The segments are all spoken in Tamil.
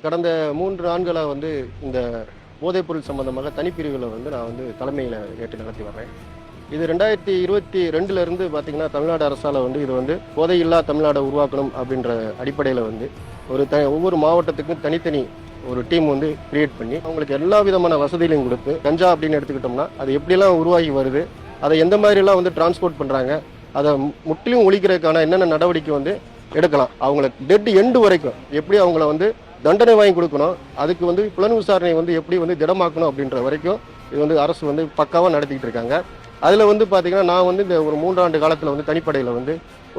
கடந்த 3 ஆண்டுகளா இந்த போதைப்பொருள் சம்பந்தமாக தனிப்பிரிவுகளை நான் தலைமையில் ஏற்று நடத்தி வர்றேன். இது 2022 இருந்து பார்த்தீங்கன்னா தமிழ்நாடு அரசால் இது போதையில்லா தமிழ்நாடை உருவாக்கணும் அப்படின்ற அடிப்படையில் ஒரு ஒவ்வொரு மாவட்டத்துக்கும் தனித்தனி ஒரு டீம் கிரியேட் பண்ணி அவங்களுக்கு எல்லா விதமான வசதிகளையும் கொடுத்து கஞ்சா அப்படின்னு எடுத்துக்கிட்டோம்னா அது எப்படியெல்லாம் உருவாகி வருது, அதை எந்த மாதிரிலாம் டிரான்ஸ்போர்ட் பண்ணுறாங்க, அதை முற்றிலும் ஒழிக்கிறதுக்கான என்னென்ன நடவடிக்கை எடுக்கலாம், அவங்களை டெட் எண்டு வரைக்கும் எப்படி அவங்கள தண்டனை வாங்கி கொடுக்கணும், அதுக்கு புலன் விசாரணை எப்படி திடமாக்கணும் அப்படின்ற வரைக்கும் இது அரசு பக்காவாக நடத்திக்கிட்டு இருக்காங்க. அதில் பார்த்தீங்கன்னா நான் இந்த ஒரு 3 ஆண்டு காலத்தில் தனிப்படையில்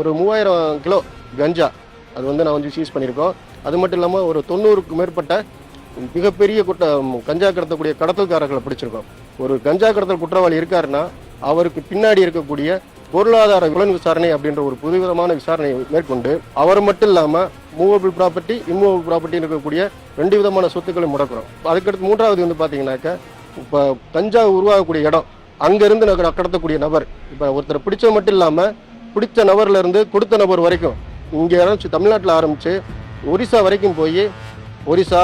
ஒரு 3000 கிலோ கஞ்சா அது நான் சீஸ் பண்ணியிருக்கோம். அது மட்டும் இல்லாமல் ஒரு 90க்கும் மேற்பட்ட மிகப்பெரிய கஞ்சா கடத்தக்கூடிய கடத்தல்காரர்களை பிடிச்சிருக்கோம். ஒரு கஞ்சா கடத்தல் குற்றவாளி இருக்காருன்னா அவருக்கு பின்னாடி இருக்கக்கூடிய பொருளாதார புலன் விசாரணை அப்படின்ற ஒரு புதுவிதமான விசாரணையை மேற்கொண்டு அவர் மட்டும் இல்லாமல் மூவபிள் ப்ராப்பர்ட்டி இம்மூவபிள் ப்ராப்பர்ட்டி இருக்கக்கூடிய 2 விதமான சொத்துக்களை முடக்கிறோம். அதுக்கடுத்து 3வது பார்த்தீங்கன்னாக்கா இப்போ கஞ்சா உருவாகக்கூடிய இடம் அங்கேருந்து கடத்தக்கூடிய நபர், இப்போ ஒருத்தர் பிடிச்ச மட்டும் இல்லாமல் பிடிச்ச நபர்லேருந்து கொடுத்த நபர் வரைக்கும் இங்கே ஆரம்பிச்சு தமிழ்நாட்டில் ஆரம்பித்து ஒரிசா வரைக்கும் போய் ஒரிசா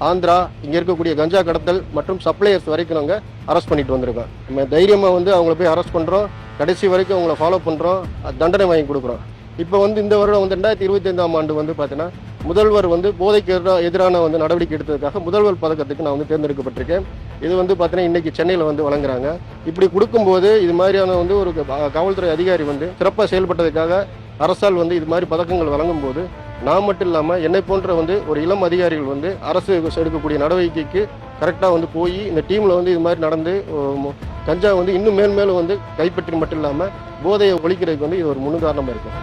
ஆந்திரா இங்கே இருக்கக்கூடிய கஞ்சா கடத்தல் மற்றும் சப்ளையர்ஸ் வரைக்கும் நாங்கள் அரெஸ்ட் பண்ணிட்டு வந்திருக்கோம். நம்ம தைரியமாக அவங்கள போய் அரெஸ்ட் பண்ணுறோம், கடைசி வரைக்கும் அவங்கள ஃபாலோ பண்ணுறோம், தண்டனை வாங்கி கொடுக்குறோம். இப்போ இந்த வருடம் 2025ஆம் ஆண்டு பார்த்தீங்கன்னா முதல்வர் போதைக்கு எதிரான நடவடிக்கை எடுத்ததுக்காக முதல்வர் பதக்கத்துக்கு நான் தேர்ந்தெடுக்கப்பட்டிருக்கேன். இது பார்த்தீங்கன்னா இன்னைக்கு சென்னையில் வழங்குறாங்க. இப்படி கொடுக்கும்போது இது மாதிரியான ஒரு காவல்துறை அதிகாரி சிறப்பாக செயல்பட்டதுக்காக அரசால் இது மாதிரி பதக்கங்கள் வழங்கும் போது நான் மட்டும் இல்லாமல் என்னை போன்ற ஒரு இளம் அதிகாரிகள் அரசு எடுக்கக்கூடிய நடவடிக்கைக்கு கரெக்டாக போய் இந்த டீமில் இது மாதிரி நடந்து கஞ்சா இன்னும் மேலும் கைப்பற்றி மட்டும் இல்லாமல் போதையை ஒழிக்கிறதுக்கு இது ஒரு முன்னுதாரணமாக இருக்கும்.